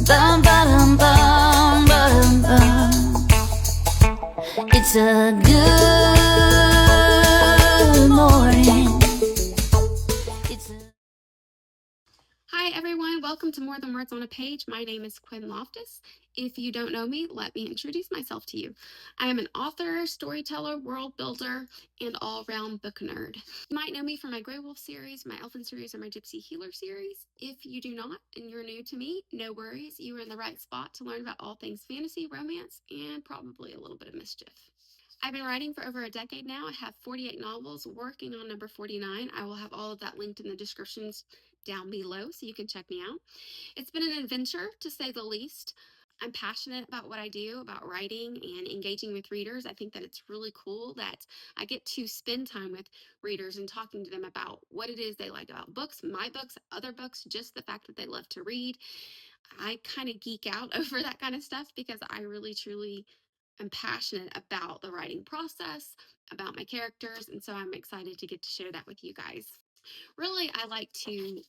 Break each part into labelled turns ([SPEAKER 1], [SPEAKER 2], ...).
[SPEAKER 1] Bum, ba-dum, bum, ba-dum, bum. It's a good morning.
[SPEAKER 2] Hi everyone, welcome to More Than Words on a Page. My name is Quinn Loftis. If you don't know me, let me introduce myself to you. I am an author, storyteller, world builder, and all-round book nerd. You might know me from my Werewolf series, my Elfin series, or my Gypsy Healer series. If you do not and you're new to me, no worries. You are in the right spot to learn about all things fantasy, romance, and probably a little bit of mischief. I've been writing for over a decade now. I have 48 novels, working on number 49. I will have all of that linked in the descriptions down below so you can check me out. It's been an adventure, to say the least. I'm passionate about what I do, about writing and engaging with readers. I think that it's really cool that I get to spend time with readers and talking to them about what it is they like about books, my books, other books, just the fact that they love to read. I kind of geek out over that kind of stuff because I really, truly am passionate about the writing process, about my characters, and so I'm excited to get to share that with you guys. Really, I like to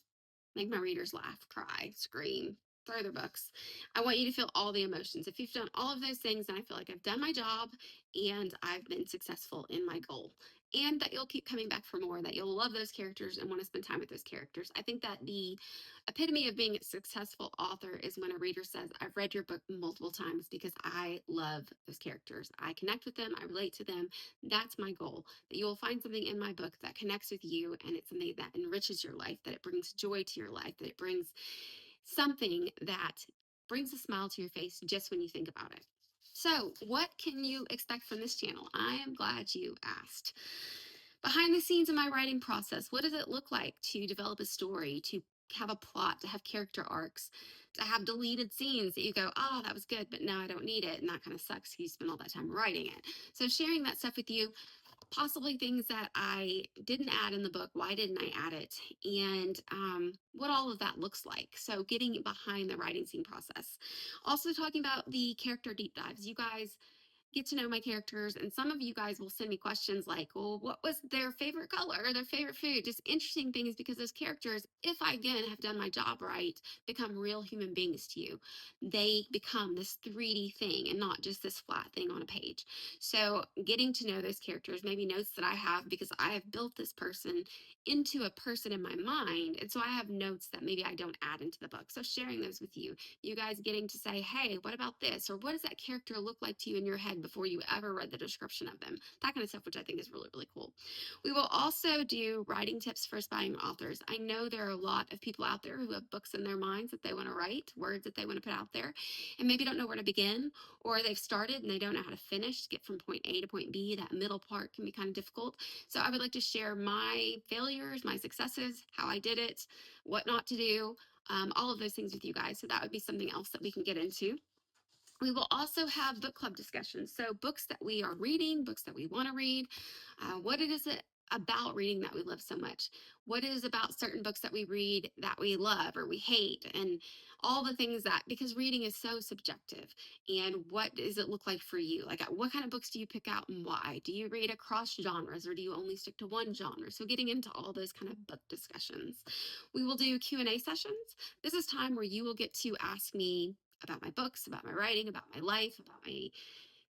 [SPEAKER 2] make my readers laugh, cry, scream, throw their books. I want you to feel all the emotions. If you've done all of those things, then I feel like I've done my job and I've been successful in my goal. And that you'll keep coming back for more, that you'll love those characters and want to spend time with those characters. I think that the epitome of being a successful author is when a reader says, I've read your book multiple times because I love those characters. I connect with them, I relate to them. That's my goal, that you will find something in my book that connects with you and it's something that enriches your life, that it brings joy to your life, that it brings something that brings a smile to your face just when you think about it. So, what can you expect from this channel? I am glad you asked. Behind the scenes in my writing process, what does it look like to develop a story, to have a plot, to have character arcs, to have deleted scenes that you go, oh, that was good, but now I don't need it. And that kind of sucks because you spend all that time writing it. So sharing that stuff with you, possibly things that I didn't add in the book, why didn't I add it, and what all of that looks like. So getting behind the writing scene process. Also talking about the character deep dives. You guys get to know my characters, and some of you guys will send me questions like, well, what was their favorite color or their favorite food? Just interesting things, because those characters, if I again have done my job right, become real human beings to you. They become this 3D thing and not just this flat thing on a page. So getting to know those characters, maybe notes that I have because I have built this person into a person in my mind, and so I have notes that maybe I don't add into the book. So sharing those with you, you guys getting to say, hey, what about this? Or what does that character look like to you in your head before you ever read the description of them? That kind of stuff, which I think is really, really cool. We will also do writing tips for aspiring authors. I know there are a lot of people out there who have books in their minds that they want to write, words that they want to put out there, and maybe don't know where to begin, or they've started and they don't know how to finish, to get from point A to point B. That middle part can be kind of difficult. So I would like to share my failures, my successes, how I did it, what not to do, all of those things with you guys. So that would be something else that we can get into. We will also have book club discussions. So books that we are reading, books that we want to read, what it is about reading that we love so much, what it is about certain books that we read that we love or we hate, and all the things that, because reading is so subjective. And what does it look like for you? Like, what kind of books do you pick out and why? Do you read across genres or do you only stick to one genre? So getting into all those kind of book discussions. We will do Q&A sessions. This is time where you will get to ask me about my books, about my writing, about my life, about my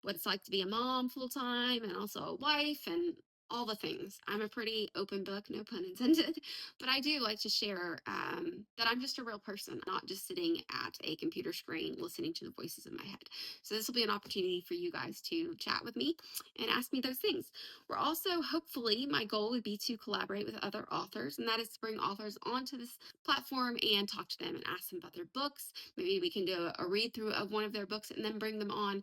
[SPEAKER 2] what it's like to be a mom full time and also a wife, and all the things. I'm a pretty open book, no pun intended, but I do like to share that I'm just a real person, not just sitting at a computer screen listening to the voices in my head. So this will be an opportunity for you guys to chat with me and ask me those things. We're also, hopefully, my goal would be to collaborate with other authors, and that is to bring authors onto this platform and talk to them and ask them about their books. Maybe we can do a read through of one of their books and then bring them on.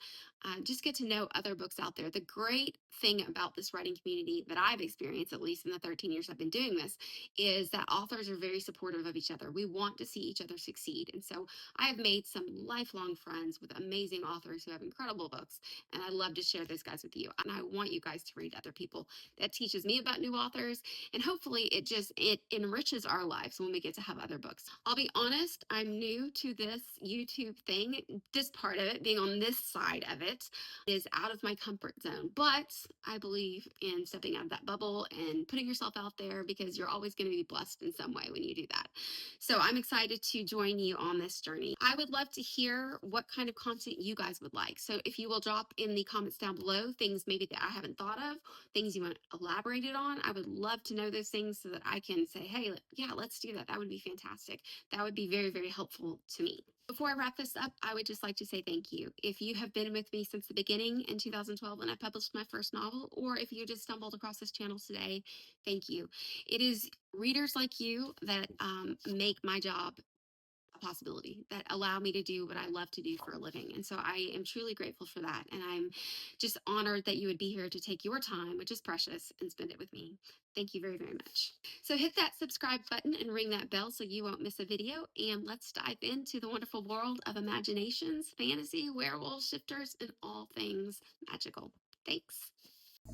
[SPEAKER 2] Just get to know other books out there. The great thing about this writing community that I've experienced, at least in the 13 years I've been doing this, is that authors are very supportive of each other. We want to see each other succeed. And so I have made some lifelong friends with amazing authors who have incredible books, and I love to share those guys with you. And I want you guys to read other people. That teaches me about new authors, and hopefully it enriches our lives when we get to have other books. I'll be honest, I'm new to this YouTube thing. This part of it, being on this side of it, is out of my comfort zone, but I believe in stepping stepping out of that bubble and putting yourself out there, because you're always going to be blessed in some way when you do that. So I'm excited to join you on this journey. I would love to hear what kind of content you guys would like. So if you will drop in the comments down below things maybe that I haven't thought of, things you want elaborated on, I would love to know those things so that I can say, hey, yeah, let's do that. That would be fantastic. That would be very, very helpful to me. Before I wrap this up, I would just like to say thank you. If you have been with me since the beginning in 2012 when I published my first novel, or if you just stumbled across this channel today, thank you. It is readers like you that make my job a possibility, that allow me to do what I love to do for a living. And so I am truly grateful for that. And I'm just honored that you would be here to take your time, which is precious, and spend it with me. Thank you very, very much. So hit that subscribe button and ring that bell so you won't miss a video. And let's dive into the wonderful world of imaginations, fantasy, werewolves, shifters, and all things magical. Thanks.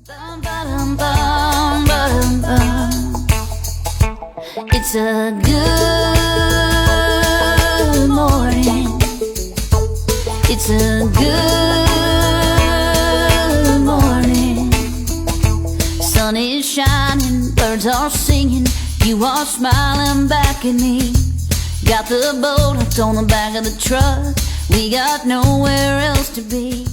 [SPEAKER 1] Bum, ba-dum, bum, ba-dum, bum. It's a good morning. It's a good morning. Sun is shining, birds are singing, you are smiling back at me. Got the boat hooked on the back of the truck, we got nowhere else to be.